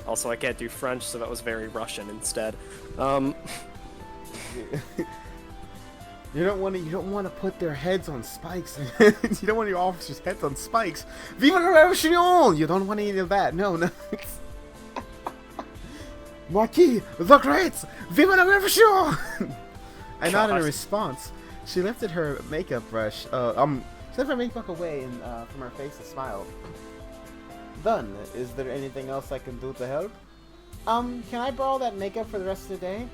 Also, I can't do French, so that was very Russian instead. You don't want to put their heads on spikes. You don't want your officers' heads on spikes. Vive la Revolution! You don't want any of that. No, no. Marquis, the Great! Vive la Revolution! I nodded in response. She lifted her makeup brush. She lifted her makeup away and from her face and smiled. Done. Is there anything else I can do to help? Can I borrow that makeup for the rest of the day?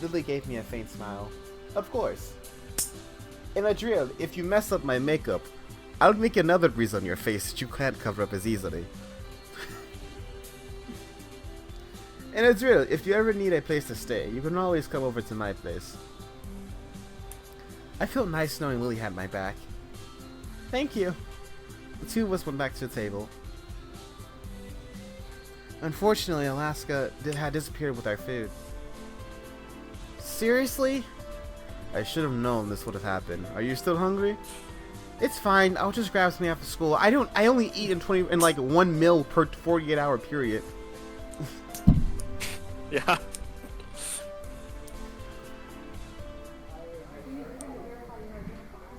Lily gave me a faint smile. Of course. In a drill, if you mess up my makeup, I'll make another breeze on your face that you can't cover up as easily. In a drill, if you ever need a place to stay, you can always come over to my place. I felt nice knowing Lily had my back. Thank you. The two of us went back to the table. Unfortunately, Alaska had disappeared with our food. Seriously? I should have known this would have happened. Are you still hungry? It's fine. I'll just grab something after school. I only eat in like 1 meal per 48-hour period. Yeah.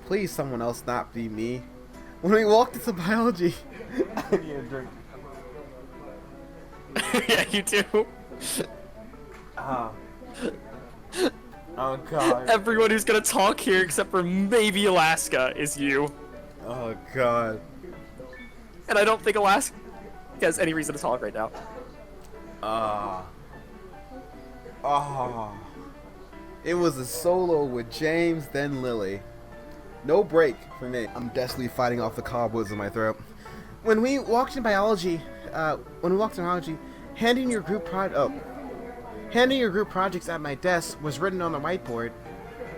Please, someone else not be me. When we walked into biology, I need a drink. Yeah, you do. Oh god. Everyone who's gonna talk here, except for maybe Alaska, is you. Oh god. And I don't think Alaska has any reason to talk right now. It was a solo with James, then Lily. No break for me. I'm desperately fighting off the cobwebs in my throat. When we walked in biology, handing your group projects at my desk was written on the whiteboard.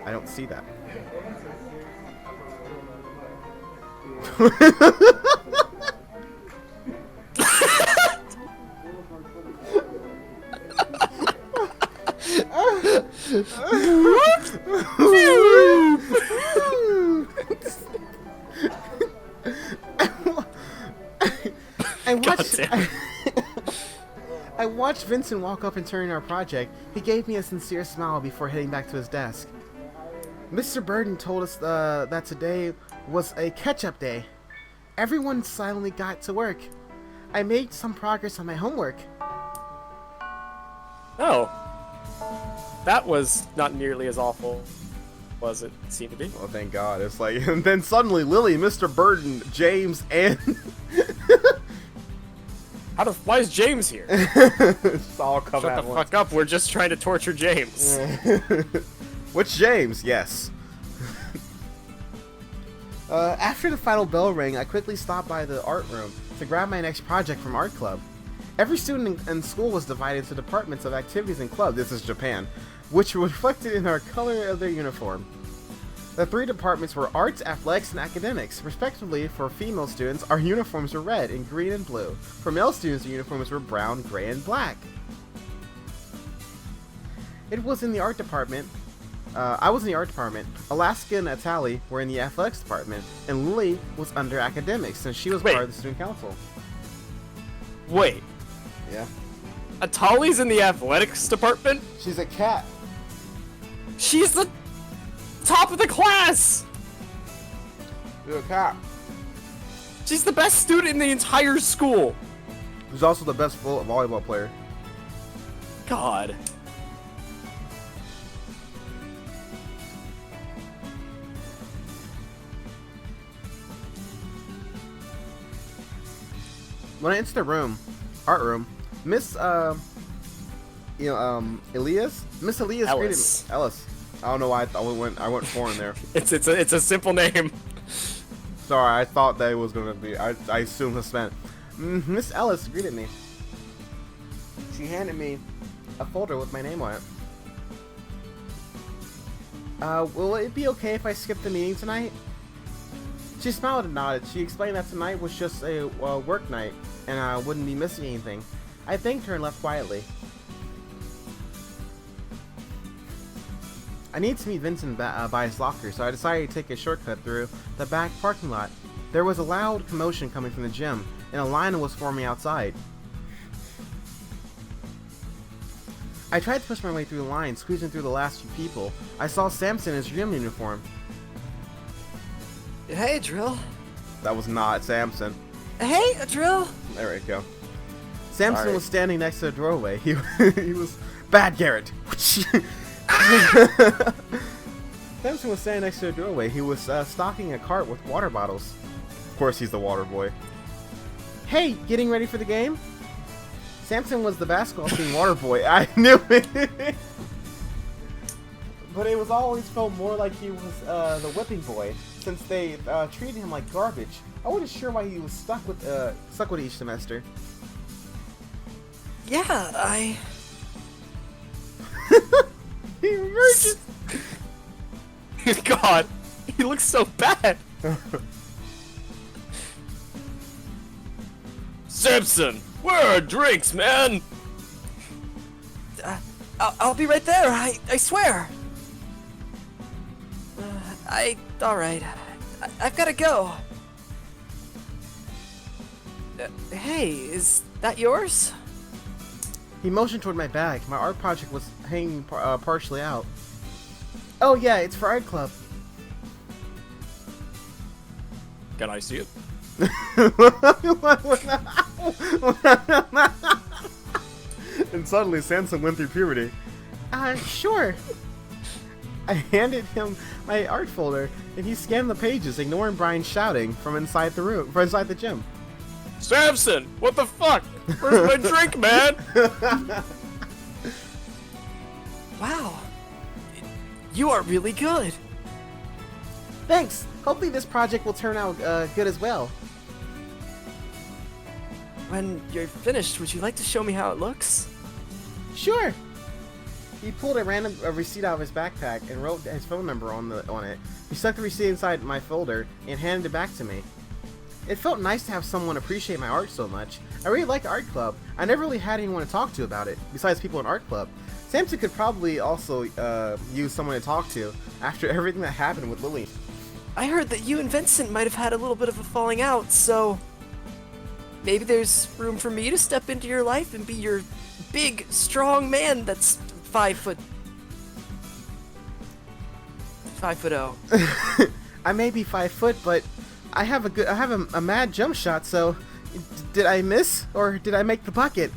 I don't see that. I watched Vincent walk up and turn in our project. He gave me a sincere smile before heading back to his desk. Mr. Burden told us that today was a catch-up day. Everyone silently got to work. I made some progress on my homework. Oh. That was not nearly as awful as it seemed to be. Oh, thank God. It's like, and then suddenly Lily, Mr. Burden, James, and... Why is James here? It's all come Shut at the once. fuck up, we're just trying to torture James. Which James? Yes. After the final bell rang, I quickly stopped by the art room to grab my next project from art club. Every student in school was divided into departments of activities and clubs. This is Japan, which were reflected in our color of their uniform. The three departments were arts, athletics, and academics. Respectively, for female students, our uniforms were red and green and blue. For male students, the uniforms were brown, gray, and black. It was in the art department. I was in the art department. Alaska and Atali were in the athletics department, and Lily was under academics since she was part of the student council. Wait. Yeah. Atali's in the athletics department? She's a cat. She's the top of the class! She's a cat. She's the best student in the entire school! She's also the best volleyball player. God. When I entered the room, art room, Miss Elias greeted me. Ellis. I don't know why I went foreign there. It's a simple name. Sorry, I thought that it was gonna be. I assumed Hispanic. Miss Ellis greeted me. She handed me a folder with my name on it. Will it be okay if I skip the meeting tonight? She smiled and nodded. She explained that tonight was just a work night, and I wouldn't be missing anything. I thanked her and left quietly. I needed to meet Vincent by his locker, so I decided to take a shortcut through the back parking lot. There was a loud commotion coming from the gym, and a line was forming outside. I tried to push my way through the line, squeezing through the last few people. I saw Samson in his gym uniform. Hey, Drill. That was not Samson. Hey, Drill. There we go. Samson Sorry. was standing next to the doorway. He was bad, Garrett. Samson was standing next to the doorway. He was stocking a cart with water bottles. Of course, he's the water boy. Hey, getting ready for the game? Samson was the basketball team water boy. I knew it. But it was always felt more like he was the whipping boy, since they treated him like garbage. I wasn't sure why he was stuck with each semester. Yeah, I... He emerges. God, he looks so bad. Samson, where are drinks, man? I'll be right there. I swear. All right. I've got to go. Hey, is that yours? He motioned toward my bag. My art project was hanging partially out. Oh yeah, it's for art club. Can I see it? And suddenly Samson went through puberty. Sure. I handed him my art folder, and he scanned the pages, ignoring Brian shouting from inside the room, from inside the gym. Samson, what the fuck? Where's my drink, man? Wow. You are really good. Thanks. Hopefully this project will turn out good as well. When you're finished, would you like to show me how it looks? Sure. He pulled a random receipt out of his backpack and wrote his phone number on it. He stuck the receipt inside my folder and handed it back to me. It felt nice to have someone appreciate my art so much. I really liked art club. I never really had anyone to talk to about it, besides people in art club. Samson could probably also use someone to talk to after everything that happened with Lily. I heard that you and Vincent might have had a little bit of a falling out, so maybe there's room for me to step into your life and be your big, strong man that's 5 foot... 5'0". I may be 5 foot, but I have a mad jump shot, so did I miss or did I make the bucket?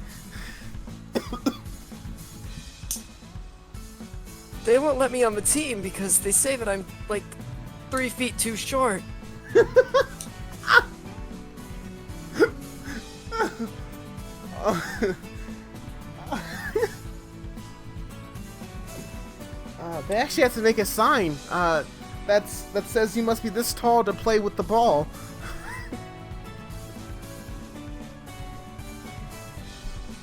They won't let me on the team because they say that I'm like 3 feet too short. They actually have to make a sign that says you must be this tall to play with the ball.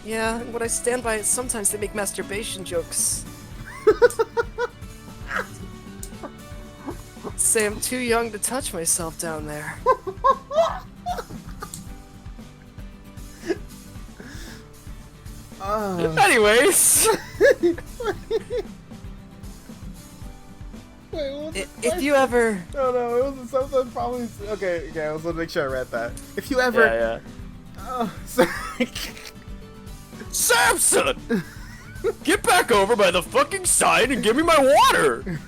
Yeah, and what I stand by is sometimes they make masturbation jokes. Say I'm too young to touch myself down there. Anyways, Wait, if you ever... No, it wasn't something probably... Okay, I was gonna make sure I read that. If you ever... Yeah. Oh, sorry. Samson! Get back over by the fucking side and give me my water!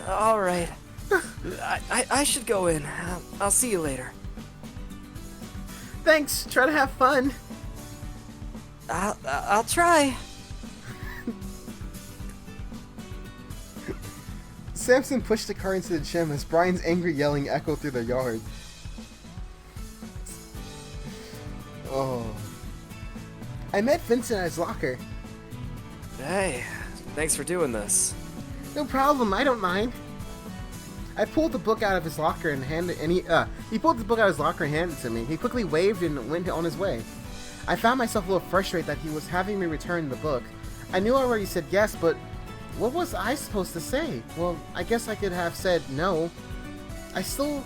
Alright. I should go in. I'll see you later. Thanks, try to have fun. I'll try. Samson pushed the car into the gym as Brian's angry yelling echoed through the yard. Oh. I met Vincent at his locker. Hey, thanks for doing this. No problem, I don't mind. I pulled the book out of his locker and he pulled the book out of his locker and handed it to me. He quickly waved and went on his way. I found myself a little frustrated that he was having me return the book. I knew I already said yes, but what was I supposed to say? Well, I guess I could have said no. I still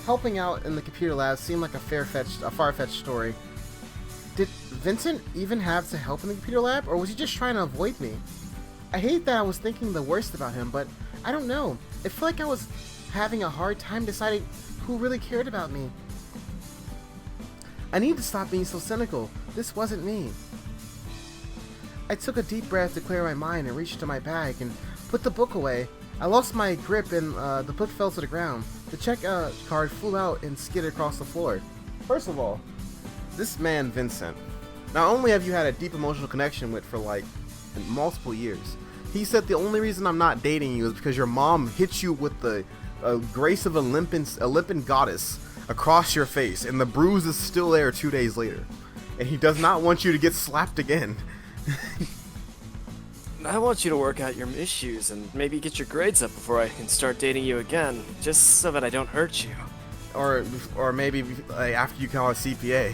helping out in the computer lab seemed like a far-fetched story. Did Vincent even have to help in the computer lab, or was he just trying to avoid me? I hate that I was thinking the worst about him, but I don't know. It felt like I was having a hard time deciding who really cared about me. I need to stop being so cynical. This wasn't me. I took a deep breath to clear my mind and reached into my bag and put the book away. I lost my grip and the book fell to the ground. The check card flew out and skidded across the floor. First of all, this man, Vincent, not only have you had a deep emotional connection with for like multiple years, he said the only reason I'm not dating you is because your mom hit you with the grace of a Olympian goddess across your face, and the bruise is still there 2 days later. And he does not want you to get slapped again. I want you to work out your issues and maybe get your grades up before I can start dating you again, just so that I don't hurt you. Or maybe like, after you call a CPA.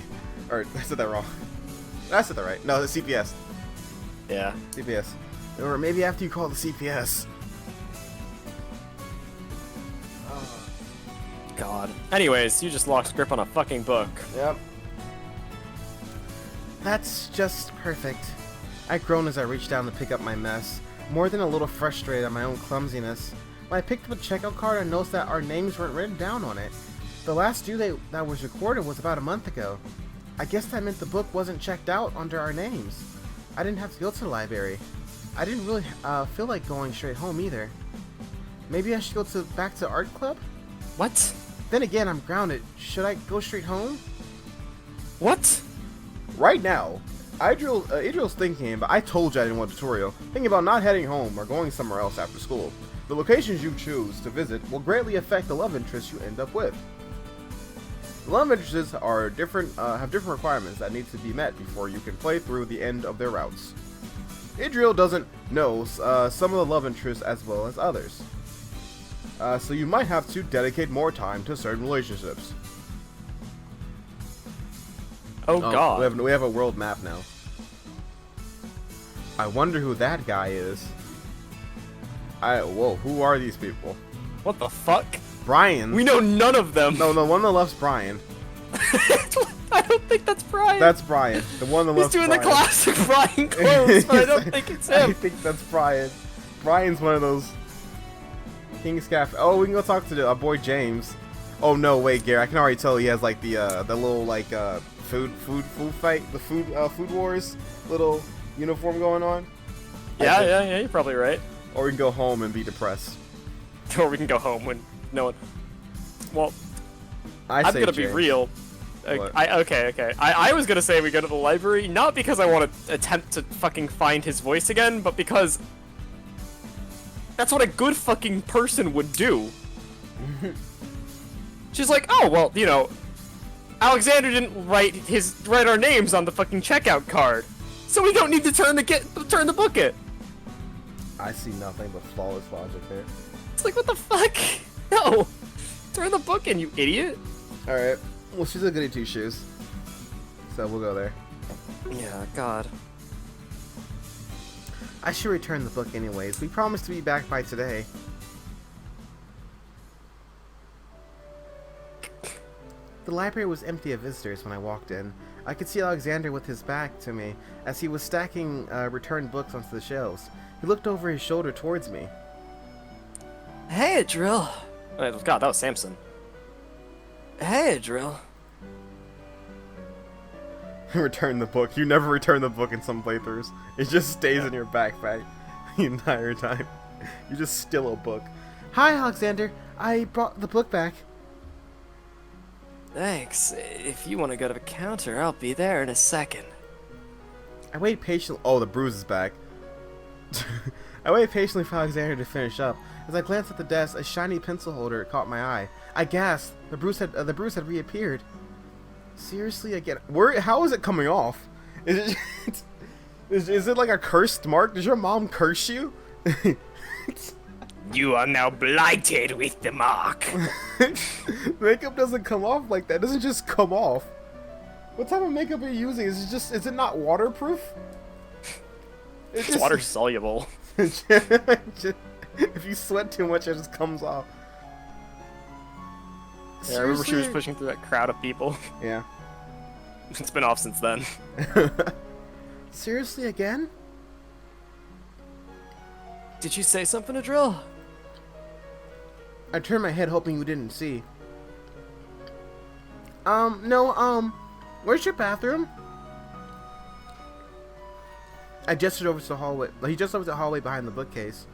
Or, I said that wrong. I said that right. No, the CPS. Yeah. CPS. Or maybe after you call the CPS. God. Anyways, you just lost grip on a fucking book. Yep. That's just perfect. I groaned as I reached down to pick up my mess, more than a little frustrated at my own clumsiness. When I picked up a checkout card, I noticed that our names weren't written down on it. The last due date that was recorded was about a month ago. I guess that meant the book wasn't checked out under our names. I didn't have to go to the library. I didn't really feel like going straight home either. Maybe I should go back to art club? What? Then again, I'm grounded. Should I go straight home? What? Right now, Adriel's thinking, but I told you I didn't want a tutorial, thinking about not heading home or going somewhere else after school. The locations you choose to visit will greatly affect the love interests you end up with. The love interests are different, have different requirements that need to be met before you can play through the end of their routes. Adriel doesn't know some of the love interests as well as others. So you might have to dedicate more time to certain relationships. Oh God. We have a world map now. I wonder who that guy is. Whoa, who are these people? What the fuck? Brian. We know none of them. No, the one on the left's Brian. I don't think that's Brian. That's Brian. The one on the left's He's doing Brian. the classic Brian clothes, but I don't think it's him. I think that's Brian. Brian's one of those King's Cafe. Oh, we can go talk to our boy James. Oh no, wait, Gary. I can already tell he has like the little like food fight, the food wars little uniform going on. Yeah, you're probably right. Or we can go home and be depressed. Or we can go home when no one. Well, I'm say gonna James. be real. What? Okay. I was gonna say we go to the library, not because I want to attempt to fucking find his voice again, but because that's what a good fucking person would do. She's like, oh well, you know, Alexander didn't write our names on the fucking checkout card, so we don't need to turn the book in. I see nothing but flawless logic there. It's like, what the fuck? No, turn the book in, you idiot. All right. Well, she's a goody two shoes, so we'll go there. Yeah, God. I should return the book anyways. We promised to be back by today. The library was empty of visitors when I walked in. I could see Alexander with his back to me as he was stacking returned books onto the shelves. He looked over his shoulder towards me. Hey, Drill. God, that was Samson. Hey, Drill. Return the book. You never return the book in some playthroughs. It just stays in your backpack the entire time. You just steal a book. Hi, Alexander. I brought the book back. Thanks. If you want to go to the counter, I'll be there in a second. I waited patiently. Oh, the bruise is back. I waited patiently for Alexander to finish up. As I glanced at the desk, a shiny pencil holder caught my eye. I gasped. The bruise had reappeared. Seriously, again? How is it coming off? Is it is it like a cursed mark? Does your mom curse you? You are now blighted with the mark. Makeup doesn't come off like that. It doesn't just come off. What type of makeup are you using? Is it not waterproof? It's water soluble. If you sweat too much, it just comes off. Yeah, I remember she was pushing through that crowd of people. Yeah. It's been off since then. Seriously, again? Did you say something to Drill? I turned my head hoping you didn't see. No, Where's your bathroom? I gestured over to the hallway. He just over to the hallway behind the bookcase.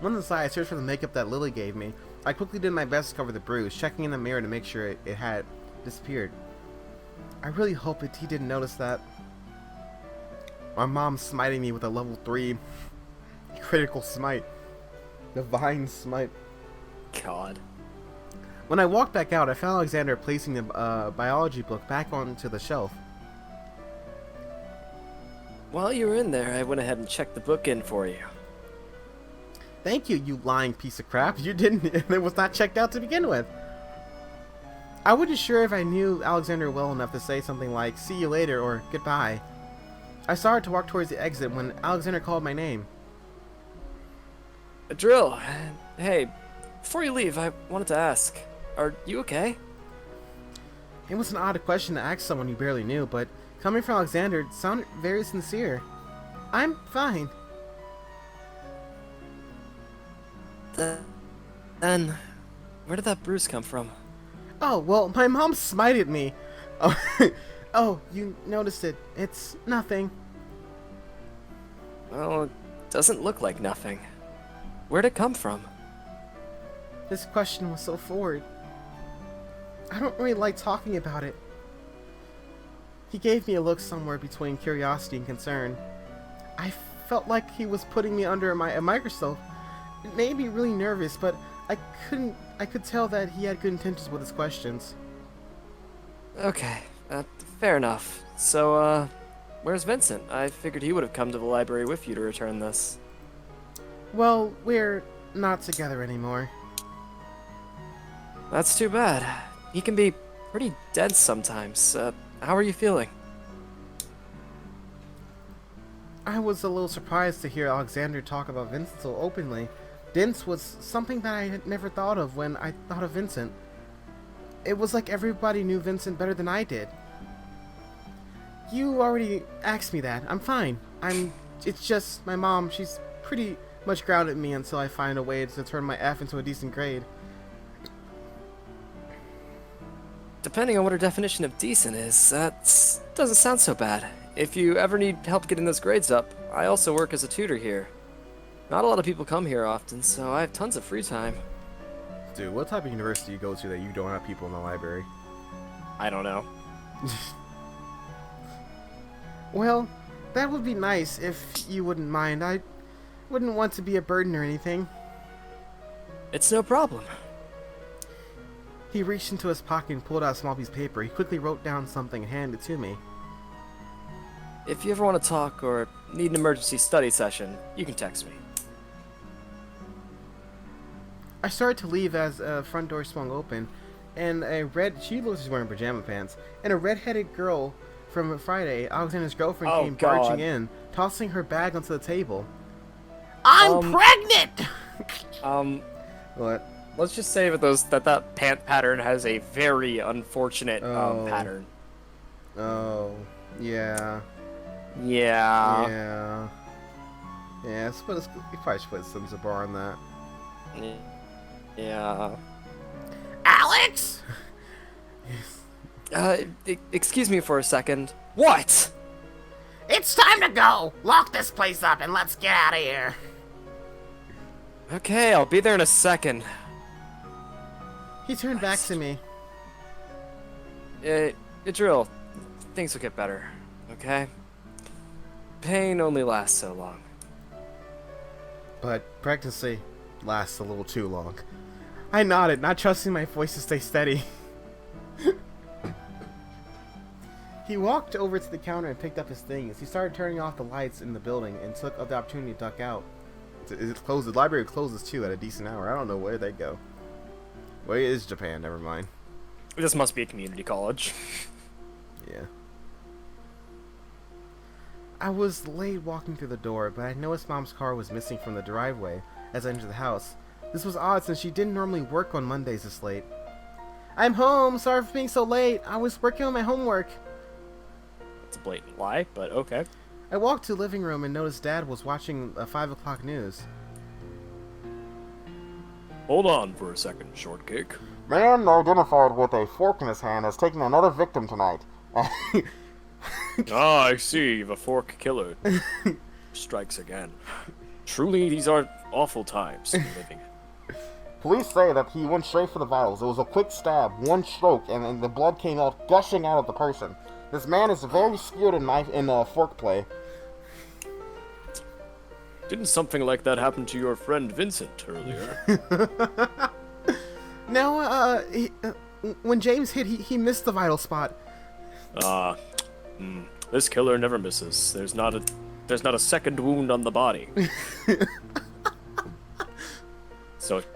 On the side, I searched for the makeup that Lily gave me. I quickly did my best to cover the bruise, checking in the mirror to make sure it had disappeared. I really hope he didn't notice that. My mom's smiting me with a level 3 critical smite. Divine smite. God. When I walked back out, I found Alexander placing the biology book back onto the shelf. While you were in there, I went ahead and checked the book in for you. Thank you, you lying piece of crap. You didn't. It was not checked out to begin with. I wasn't sure if I knew Alexander well enough to say something like, "See you later" or "Goodbye." I started to walk towards the exit when Alexander called my name. Drill, hey, before you leave, I wanted to ask, are you okay? It was an odd question to ask someone you barely knew, but coming from Alexander, it sounded very sincere. I'm fine. Then, where did that bruise come from? Oh, well, my mom smited me. Oh, oh, you noticed it. It's nothing. Well, it doesn't look like nothing. Where'd it come from? This question was so forward. I don't really like talking about it. He gave me a look somewhere between curiosity and concern. I felt like he was putting me under a microscope. It made me really nervous, but I could tell that he had good intentions with his questions. Okay, fair enough. So, where's Vincent? I figured he would have come to the library with you to return this. Well, we're not together anymore. That's too bad. He can be pretty dense sometimes. How are you feeling? I was a little surprised to hear Alexander talk about Vincent so openly. Dense was something that I had never thought of when I thought of Vincent. It was like everybody knew Vincent better than I did. You already asked me that. I'm fine. It's just my mom, she's pretty much grounded me until I find a way to turn my F into a decent grade. Depending on what her definition of decent is, that doesn't sound so bad. If you ever need help getting those grades up, I also work as a tutor here. Not a lot of people come here often, so I have tons of free time. Dude, what type of university you go to that you don't have people in the library? I don't know. Well, that would be nice if you wouldn't mind. I wouldn't want to be a burden or anything. It's no problem. He reached into his pocket and pulled out a small piece of paper. He quickly wrote down something and handed it to me. If you ever want to talk or need an emergency study session, you can text me. I started to leave as a front door swung open, and she was wearing pajama pants, and a red-headed girl from Friday, Alexander's girlfriend, came barging in, tossing her bag onto the table. I'm pregnant! What? Let's just say that pant pattern has a very unfortunate pattern. Oh, yeah. Yeah. Yeah. Yeah, you probably should put some bar on that. Yeah. Alex! Excuse me for a second. What? It's time to go! Lock this place up and let's get out of here. Okay, I'll be there in a second. He turned back to me. Drill. Things will get better, okay? Pain only lasts so long. But pregnancy lasts a little too long. I nodded, not trusting my voice to stay steady. He walked over to the counter and picked up his things. He started turning off the lights in the building and took the opportunity to duck out. The library closes too at a decent hour. I don't know where they go. Where is Japan? Never mind. This must be a community college. Yeah. I was late walking through the door, but I noticed Mom's car was missing from the driveway as I entered the house. This was odd since she didn't normally work on Mondays this late. I'm home! Sorry for being so late! I was working on my homework! It's a blatant lie, but okay. I walked to the living room and noticed Dad was watching 5 o'clock news. Hold on for a second, Shortcake. Man identified with a fork in his hand has taken another victim tonight. Ah, I see. The fork killer strikes again. Truly, these are awful times to be living. Police say that he went straight for the vitals. It was a quick stab, one stroke, and the blood came out gushing out of the person. This man is very skilled in fork play. Didn't something like that happen to your friend Vincent earlier? No, when James hit, he missed the vital spot. This killer never misses. There's not a second wound on the body. So it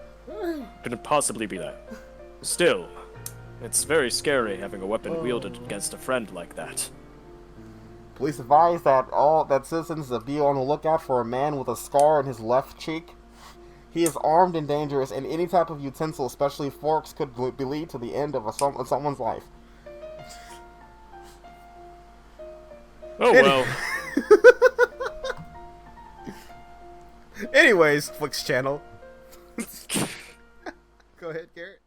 couldn't possibly be that. Still, it's very scary having a weapon wielded against a friend like that. Police advise that citizens be on the lookout for a man with a scar on his left cheek. He is armed and dangerous, and any type of utensil, especially forks, could lead to the end of someone's life. Oh well. Anyways, Flicks channel. Go ahead, Garrett.